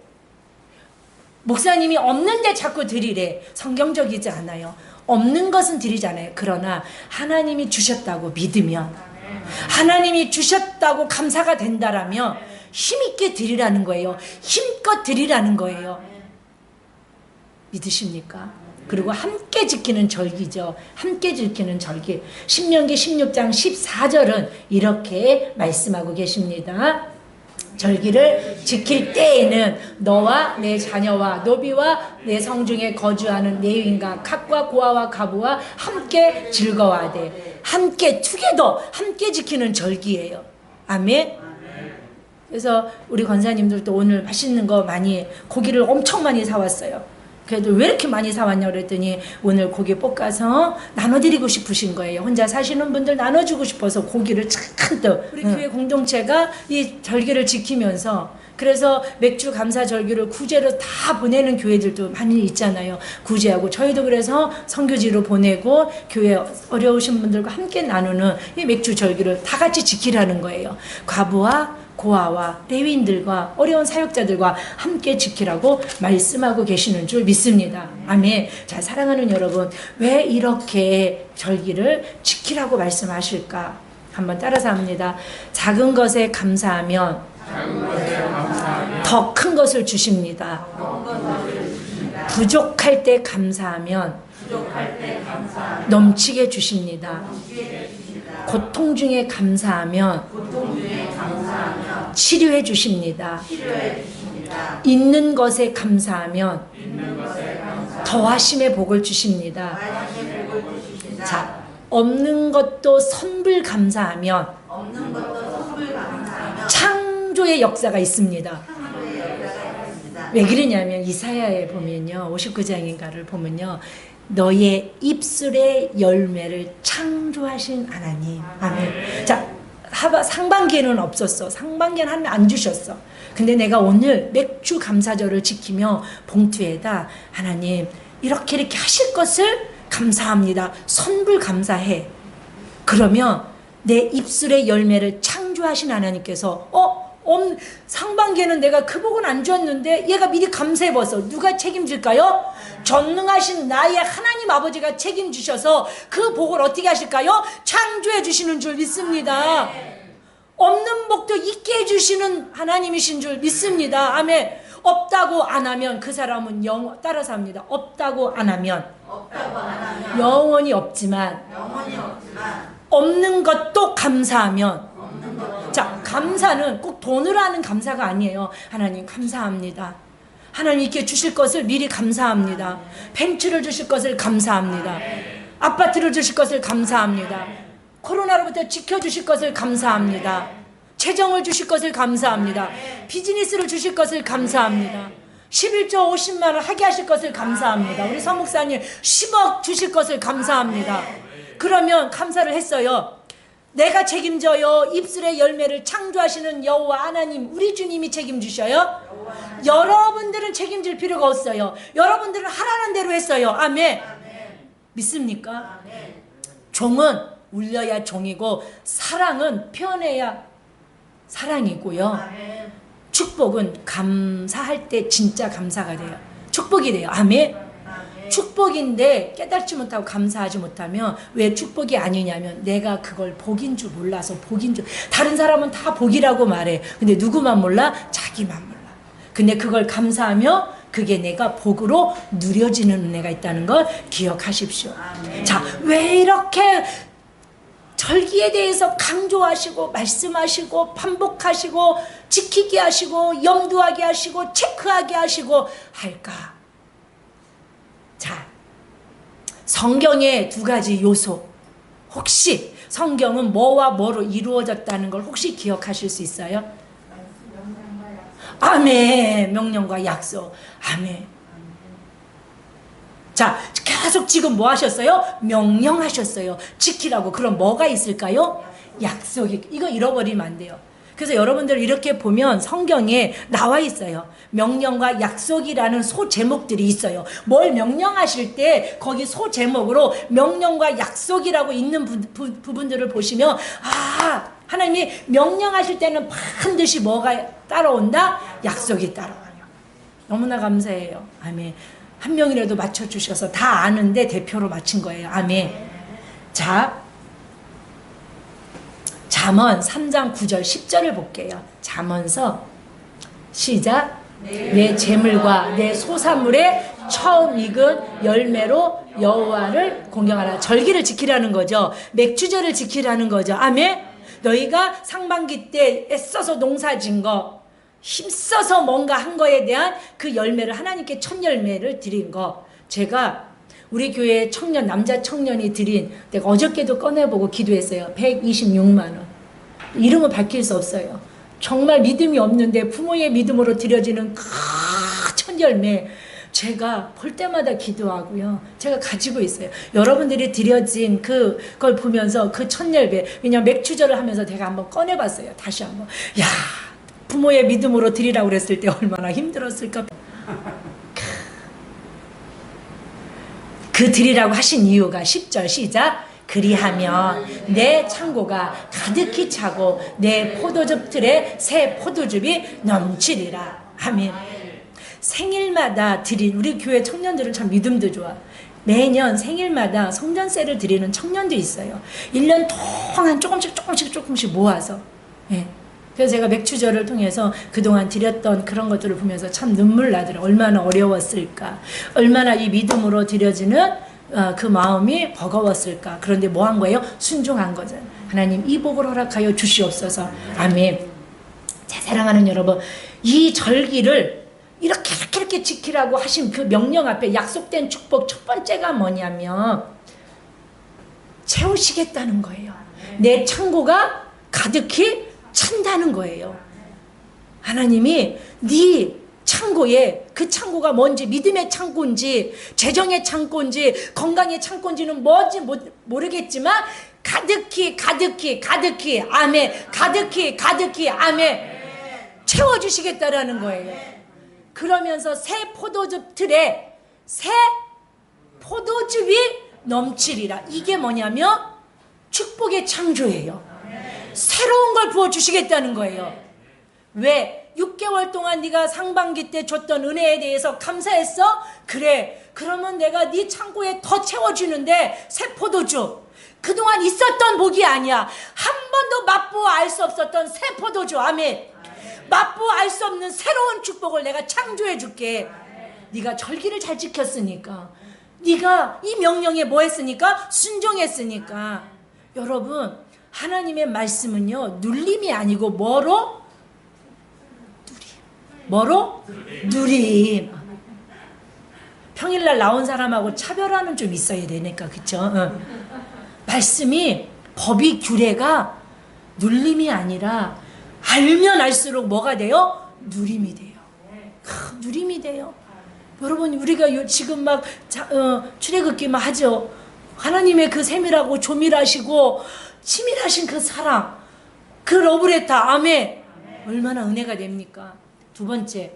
Speaker 1: 목사님이 없는데 자꾸 드리래. 성경적이지 않아요. 없는 것은 드리잖아요. 그러나 하나님이 주셨다고 믿으면, 하나님이 주셨다고 감사가 된다라면 힘있게 드리라는 거예요. 힘껏 드리라는 거예요. 믿으십니까? 그리고 함께 지키는 절기죠. 함께 지키는 절기. 신명기 16장 14절은 이렇게 말씀하고 계십니다. 절기를 지킬 때에는 너와 내 자녀와 노비와 내 성중에 거주하는 레위인과 각과 고아와 가부와 함께 즐거워하되, 함께 투게더, 함께 지키는 절기예요. 아멘. 그래서 우리 권사님들도 오늘 맛있는 거 많이, 고기를 엄청 많이 사왔어요. 그래도 왜 이렇게 많이 사왔냐 그랬더니 오늘 고기 볶아서 나눠드리고 싶으신 거예요. 혼자 사시는 분들 나눠주고 싶어서 고기를 잔뜩. 우리 교회 공동체가 이 절기를 지키면서, 그래서 맥주 감사 절기를 구제로 다 보내는 교회들도 많이 있잖아요. 구제하고 저희도 그래서 선교지로 보내고 교회 어려우신 분들과 함께 나누는 이 맥주 절기를 다 같이 지키라는 거예요. 과부와 고아와 레위인들과 어려운 사역자들과 함께 지키라고 말씀하고 계시는 줄 믿습니다. 아멘. 자, 사랑하는 여러분, 왜 이렇게 절기를 지키라고 말씀하실까? 한번 따라서 합니다. 작은 것에 감사하면 더 큰 것을 주십니다. 부족할 때 감사하면 넘치게 주십니다. 고통 중에 감사하면 치료해 주십니다. 있는 것에 감사하면 더하심의 복을 주십니다. 자, 없는 것도 선불 감사하면 창조의 역사가 있습니다. 왜 그러냐면 이사야에 보면요, 59장인가를 보면요, 너의 입술의 열매를 창조하신 하나님. 아멘. 자, 상반기에는 없었어. 상반기에는 하나님 안 주셨어. 근데 내가 오늘 맥주 감사절을 지키며 봉투에다 하나님 이렇게 하실 것을 감사합니다. 선불 감사해. 그러면 내 입술의 열매를 창조하신 하나님께서 상반기에는 내가 그 복은 안 줬는데 얘가 미리 감사해봐서 누가 책임질까요? 전능하신 나의 하나님 아버지가 책임주셔서 그 복을 어떻게 하실까요? 창조해 주시는 줄 믿습니다. 없는 복도 있게 해주시는 하나님이신 줄 믿습니다. 아멘. 없다고 안 하면 그 사람은 따라서 합니다. 없다고 안 하면 영원히 없지만 없는 것도 감사하면, 자, 감사는 꼭 돈으로 하는 감사가 아니에요. 하나님 감사합니다. 하나님께 주실 것을 미리 감사합니다. 벤츠를 주실 것을 감사합니다. 아파트를 주실 것을 감사합니다. 코로나로부터 지켜주실 것을 감사합니다. 재정을 주실 것을 감사합니다. 비즈니스를 주실 것을 감사합니다. 11조 50만 원 하게 하실 것을 감사합니다. 우리 서목사님 10억 주실 것을 감사합니다. 그러면 감사를 했어요. 내가 책임져요. 입술의 열매를 창조하시는 여호와 하나님, 우리 주님이 책임주셔요. 여러분들은 책임질 필요가 없어요. 여러분들은 하라는 대로 했어요. 아멘. 믿습니까? 종은 울려야 종이고 사랑은 표현해야 사랑이고요. 축복은 감사할 때 진짜 감사가 돼요. 축복이 돼요. 아멘. 축복인데 깨닫지 못하고 감사하지 못하면 왜 축복이 아니냐면 내가 그걸 복인 줄 몰라서 복인 줄. 다른 사람은 다 복이라고 말해. 근데 누구만 몰라? 자기만 몰라. 근데 그걸 감사하며 그게 내가 복으로 누려지는 은혜가 있다는 걸 기억하십시오. 자, 왜 이렇게 절기에 대해서 강조하시고 말씀하시고 반복하시고 지키게 하시고 염두하게 하시고 체크하게 하시고 할까? 자, 성경의 두 가지 요소, 혹시 성경은 뭐와 뭐로 이루어졌다는 걸 혹시 기억하실 수 있어요? 아멘. 명령과 약속. 아멘. 자, 계속 지금 뭐 하셨어요? 명령하셨어요. 지키라고. 그럼 뭐가 있을까요? 약속이. 이거 잃어버리면 안 돼요. 그래서 여러분들 이렇게 보면 성경에 나와 있어요. 명령과 약속이라는 소제목들이 있어요. 뭘 명령하실 때 거기 소제목으로 명령과 약속이라고 있는 부분들을 보시면, 아, 하나님이 명령하실 때는 반드시 뭐가 따라온다? 약속이 따라와요. 너무나 감사해요. 아멘. 한 명이라도 맞춰주셔서 다 아는데 대표로 맞힌 거예요. 아멘. 자, 잠언 3장 9절 10절을 볼게요. 잠언서 시작. 내 재물과 내 소산물의 처음 익은 열매로 여호와를 공경하라. 절기를 지키라는 거죠. 맥주절을 지키라는 거죠. 아멘. 너희가 상반기 때 애써서 농사진 거, 힘써서 뭔가 한 거에 대한 그 열매를 하나님께 첫 열매를 드린 거, 제가 우리 교회 청년, 남자 청년이 드린, 내가 어저께도 꺼내보고 기도했어요. 126만 원. 이름은 밝힐 수 없어요. 정말 믿음이 없는데 부모의 믿음으로 드려지는 첫 열매, 제가 볼 때마다 기도하고요. 제가 가지고 있어요. 여러분들이 드려진 그걸 보면서 그 첫 열매, 왜냐면 맥주절을 하면서 제가 한번 꺼내봤어요. 다시 한번. 야, 부모의 믿음으로 드리라고 그랬을 때 얼마나 힘들었을까. 그 드리라고 하신 이유가 10절 시작. 그리하면 내 창고가 가득히 차고 내 포도즙 틀에 새 포도즙이 넘치리라. 아멘. 생일마다 드린, 우리 교회 청년들은 참 믿음도 좋아. 매년 생일마다 성전세를 드리는 청년도 있어요. 1년 동안 조금씩 모아서. 예. 그래서 제가 맥주절을 통해서 그동안 드렸던 그런 것들을 보면서 참 눈물 나더라고요. 얼마나 어려웠을까. 얼마나 이 믿음으로 드려지는 그 마음이 버거웠을까. 그런데 뭐 한 거예요? 순종한 거잖아요. 하나님 이 복을 허락하여 주시옵소서. 아멘. 자, 사랑하는 여러분, 이 절기를 이렇게 지키라고 하신 그 명령 앞에 약속된 축복 첫 번째가 뭐냐면 채우시겠다는 거예요. 내 창고가 가득히 찬다는 거예요. 하나님이 네 창고에, 그 창고가 뭔지, 믿음의 창고인지 재정의 창고인지 건강의 창고인지는 뭔지 모르겠지만 가득히 아멘, 가득히 아멘 채워주시겠다라는 거예요. 그러면서 새 포도즙 틀에 새 포도즙이 넘치리라. 이게 뭐냐면 축복의 창조예요. 새로운 걸 부어주시겠다는 거예요. 왜? 6개월 동안 네가 상반기 때 줬던 은혜에 대해서 감사했어? 그래. 그러면 내가 네 창고에 더 채워주는데 새 포도주. 그동안 있었던 복이 아니야. 한 번도 맛보아 알 수 없었던 새 포도주. 아멘. 맛보아 알 수 없는 새로운 축복을 내가 창조해 줄게. 네가 절기를 잘 지켰으니까. 네가 이 명령에 뭐 했으니까? 순종했으니까. 여러분, 하나님의 말씀은요, 눌림이 아니고 뭐로? 뭐로? 누림. 평일날 나온 사람하고 차별화는 좀 있어야 되니까, 그쵸? 말씀이, 법이, 규례가 눌림이 아니라 알면 알수록 뭐가 돼요? 누림이 돼요. 누림이 돼요. 여러분, 우리가 지금 막 출애굽기만 하죠. 하나님의 그 세밀하고 조밀하시고 치밀하신 그 사랑, 그 러브레터, 아멘. 얼마나 은혜가 됩니까? 두 번째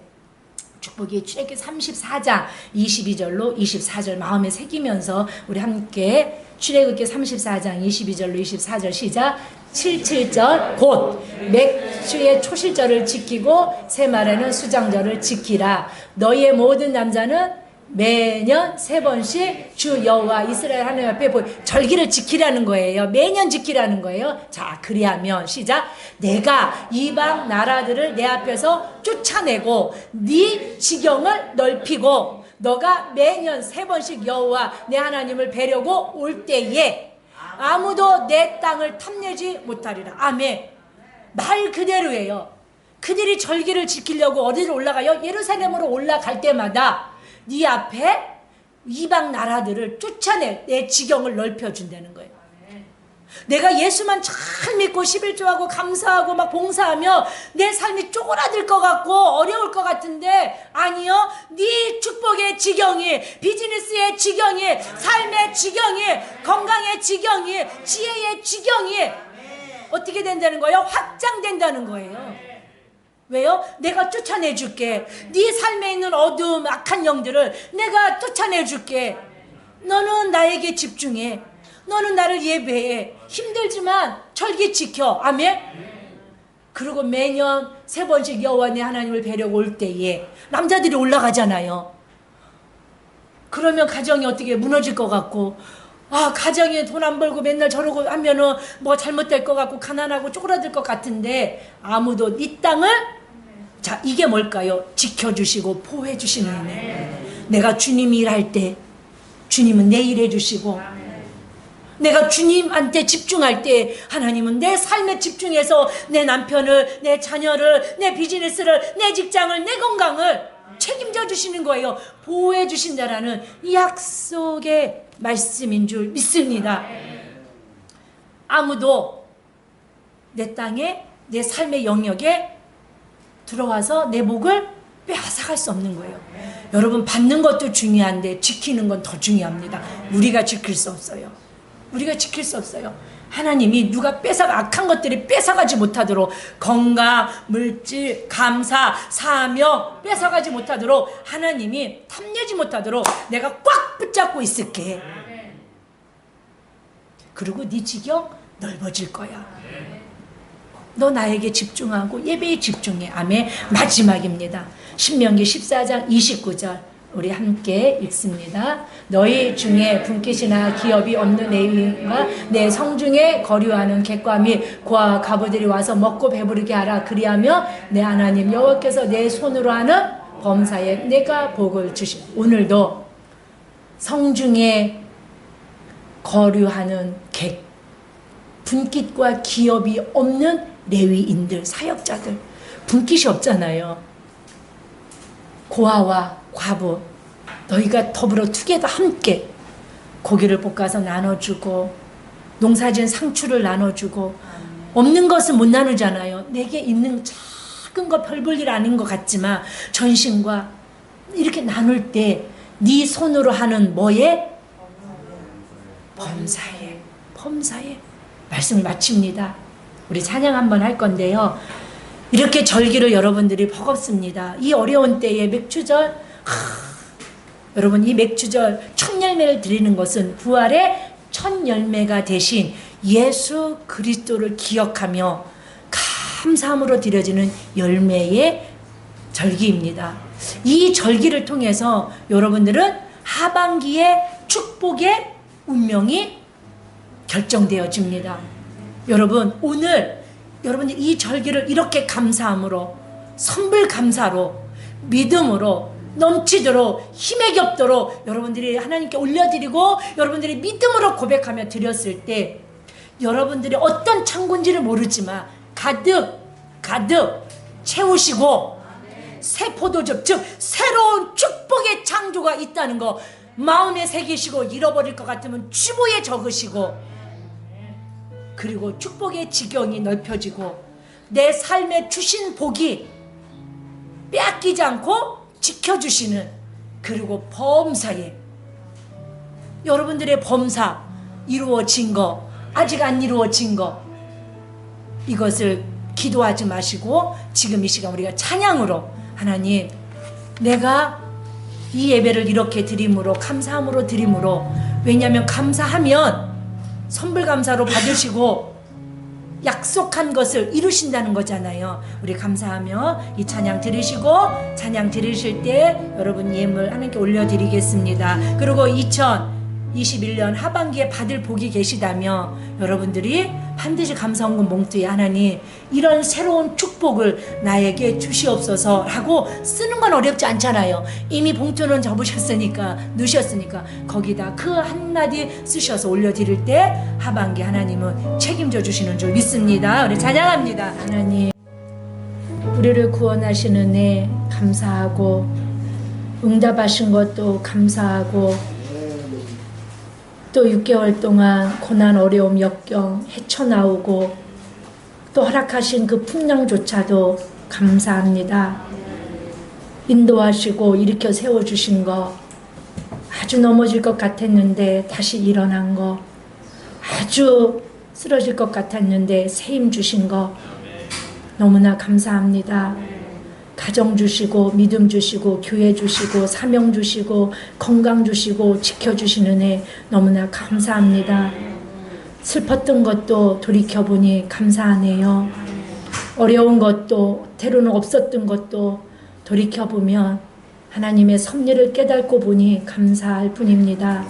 Speaker 1: 축복이 출애굽기 34장 22절로 24절 마음에 새기면서 우리 함께 출애굽기 34장 22절로 24절 시작. 77절 곧 맥주의 초실절을 지키고 새말에는 수장절을 지키라. 너희의 모든 남자는 매년 3번씩 주 여호와 이스라엘 하나님 앞에 절기를 지키라는 거예요. 매년 지키라는 거예요. 자, 그리하면 시작. 내가 이방 나라들을 내 앞에서 쫓아내고 네 지경을 넓히고 너가 매년 3번씩 여호와 내 하나님을 뵈려고 올 때에 아무도 내 땅을 탐내지 못하리라. 아멘. 말 그대로예요. 그들이 절기를 지키려고 어디로 올라가요? 예루살렘으로 올라갈 때마다 네 앞에 이방 나라들을 쫓아내 내 지경을 넓혀준다는 거예요. 내가 예수만 잘 믿고 11조하고 감사하고 막 봉사하며 내 삶이 쪼그라들 것 같고 어려울 것 같은데 아니요. 네 축복의 지경이, 비즈니스의 지경이, 삶의 지경이, 건강의 지경이, 지혜의 지경이 어떻게 된다는 거예요? 확장된다는 거예요. 왜요? 내가 쫓아내줄게. 네 삶에 있는 어두움, 악한 영들을 내가 쫓아내줄게. 너는 나에게 집중해. 너는 나를 예배해. 힘들지만 절기 지켜. 아멘. 그리고 매년 3번씩 여호와 내 하나님을 뵈려고 올 때에 남자들이 올라가잖아요. 그러면 가정이 어떻게 무너질 것 같고 가정에 돈 안 벌고 맨날 저러고 하면은 뭐 잘못될 것 같고 가난하고 쪼그라들 것 같은데 아무도 이 땅을 자 이게 뭘까요? 지켜주시고 보호해주시는 은혜. 내가 주님 일할 때 주님은 내 일 해주시고 내가 주님한테 집중할 때 하나님은 내 삶에 집중해서 내 남편을, 내 자녀를, 내 비즈니스를, 내 직장을, 내 건강을 책임져 주시는 거예요. 보호해 주신다라는 이 약속의 말씀인 줄 믿습니다. 아무도 내 땅에, 내 삶의 영역에 들어와서 내 목을 빼앗아갈 수 없는 거예요. 여러분, 받는 것도 중요한데 지키는 건 더 중요합니다. 우리가 지킬 수 없어요. 우리가 지킬 수 없어요. 하나님이 누가 악한 것들이 뺏어가지 못하도록 건강, 물질, 감사, 사명 뺏어가지 못하도록 하나님이 탐내지 못하도록 내가 꽉 붙잡고 있을게. 그리고 네 지경 넓어질 거야. 너 나에게 집중하고 예배에 집중해. 아멘. 마지막입니다. 신명기 14장 29절 우리 함께 읽습니다. 너희 중에 분깃이나 기업이 없는 레위인과 내 성중에 거류하는 객과 및 고아와 가부들이 와서 먹고 배부르게 하라. 그리하며 내 하나님 여호와께서 내 손으로 하는 범사에 내가 복을 주시. 오늘도 성중에 거류하는 객, 분깃과 기업이 없는 레위인들, 사역자들, 분깃이 없잖아요. 고아와 과부, 너희가 더불어 투게더 함께 고기를 볶아서 나눠주고 농사지은 상추를 나눠주고 없는 것은 못 나누잖아요. 내게 있는 작은 거 별 볼 일 아닌 것 같지만 전신과 이렇게 나눌 때 네 손으로 하는 뭐에? 범사에 말씀을 마칩니다. 우리 찬양 한번 할 건데요. 이렇게 절기를 여러분들이 버겁습니다. 이 어려운 때에 맥주절, 여러분 이 맥주절 첫 열매를 드리는 것은 부활의 첫 열매가 되신 예수 그리스도를 기억하며 감사함으로 드려지는 열매의 절기입니다. 이 절기를 통해서 여러분들은 하반기의 축복의 운명이 결정되어집니다. 여러분 오늘 여러분들 이 절기를 이렇게 감사함으로 선불 감사로 믿음으로 넘치도록 힘에 겹도록 여러분들이 하나님께 올려드리고 여러분들이 믿음으로 고백하며 드렸을 때 여러분들이 어떤 창고인지를 모르지만 가득 채우시고 새 포도즙 즉 새로운 축복의 창조가 있다는 거 마음에 새기시고 잃어버릴 것 같으면 주보에 적으시고 그리고 축복의 지경이 넓혀지고 내 삶에 주신 복이 빼앗기지 않고 지켜주시는 그리고 범사에 여러분들의 범사 이루어진 거 아직 안 이루어진 거 이것을 기도하지 마시고 지금 이 시간 우리가 찬양으로 하나님 내가 이 예배를 이렇게 드림으로 감사함으로 드림으로 왜냐하면 감사하면 선불감사로 받으시고 약속한 것을 이루신다는 거잖아요. 우리 감사하며 이 찬양 들으시고 찬양 들으실 때 여러분 예물 하나님께 올려드리겠습니다. 그리고 2021년 하반기에 받을 복이 계시다며 여러분들이 반드시 감사헌금 봉투에 하나님 이런 새로운 축복을 나에게 주시옵소서 하고 쓰는 건 어렵지 않잖아요. 이미 봉투는 접으셨으니까 넣으셨으니까 거기다 그 한마디 쓰셔서 올려드릴 때 하반기 하나님은 책임져 주시는 줄 믿습니다. 우리 찬양합니다. 하나님 우리를 구원하시는 은혜 감사하고 응답하신 것도 감사하고 또 6개월 동안 고난 어려움 역경 헤쳐나오고 또 허락하신 그 풍랑조차도 감사합니다. 인도하시고 일으켜 세워주신 거 아주 넘어질 것 같았는데 다시 일어난 거 아주 쓰러질 것 같았는데 새 힘 주신 거 너무나 감사합니다. 가정 주시고 믿음 주시고 교회 주시고 사명 주시고 건강 주시고 지켜주시는 애 너무나 감사합니다. 슬펐던 것도 돌이켜보니 감사하네요. 어려운 것도 때로는 없었던 것도 돌이켜보면 하나님의 섭리를 깨닫고 보니 감사할 뿐입니다.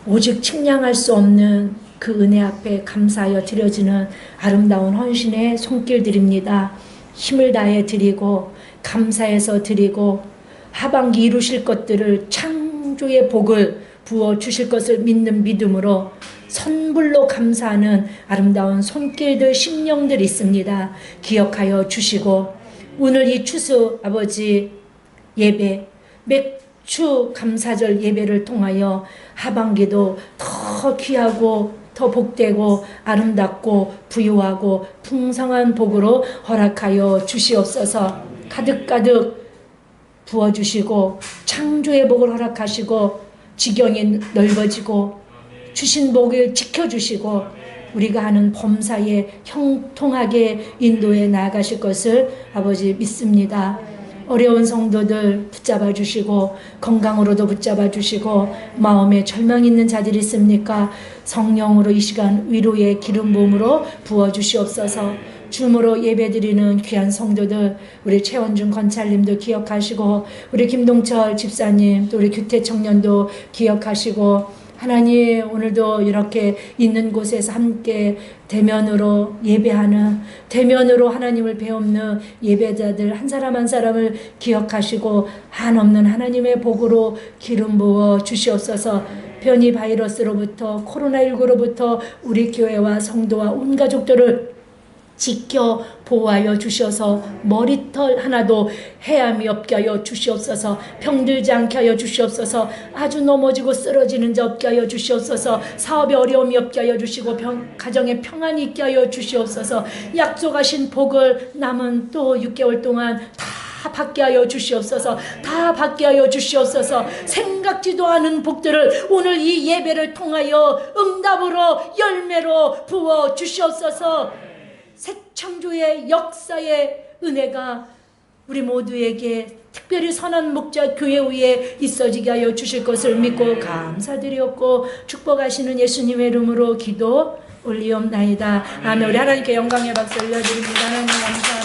Speaker 1: 오직 측량할 수 없는 그 은혜 앞에 감사하여 드려지는 아름다운 헌신의 손길들입니다. 힘을 다해 드리고 감사해서 드리고 하반기 이루실 것들을 창조의 복을 부어 주실 것을 믿는 믿음으로 선불로 감사하는 아름다운 손길들 심령들 있습니다. 기억하여 주시고 오늘 이 추수 아버지 예배 맥주 감사절 예배를 통하여 하반기도 더 귀하고 더 복되고 아름답고 부유하고 풍성한 복으로 허락하여 주시옵소서. 가득가득 부어주시고 창조의 복을 허락하시고 지경이 넓어지고 주신 복을 지켜주시고 우리가 하는 범사에 형통하게 인도해 나아가실 것을 아버지 믿습니다. 어려운 성도들 붙잡아 주시고 건강으로도 붙잡아 주시고 마음에 절망 있는 자들이 있습니까? 성령으로 이 시간 위로의 기름 부음으로 부어 주시옵소서. 줌으로 예배드리는 귀한 성도들 우리 최원준 건찰님도 기억하시고 우리 김동철 집사님 또 우리 규태 청년도 기억하시고 하나님 오늘도 이렇게 있는 곳에서 함께 대면으로 예배하는 대면으로 하나님을 배우는 예배자들 한 사람 한 사람을 기억하시고 한없는 하나님의 복으로 기름 부어 주시옵소서. 변이 바이러스로부터 코로나19로부터 우리 교회와 성도와 온 가족들을 지켜 보호하여 주셔서 머리털 하나도 해함이 없게 하여 주시옵소서. 병들지 않게 하여 주시옵소서. 아주 넘어지고 쓰러지는 자 없게 하여 주시옵소서. 사업에 어려움이 없게 하여 주시고 가정에 평안이 있게 하여 주시옵소서. 약속하신 복을 남은 또 6개월 동안 다 받게 하여 주시옵소서. 다 받게 하여 주시옵소서. 생각지도 않은 복들을 오늘 이 예배를 통하여 응답으로 열매로 부어 주시옵소서. 새 창조의 역사의 은혜가 우리 모두에게 특별히 선한 목자 교회 위에 있어지게 하여 주실 것을 믿고 감사드렸고 축복하시는 예수님의 이름으로 기도 올리옵나이다. 아멘. 우리 하나님께 영광의 박수 올려드립니다. 하나님 감사합니다.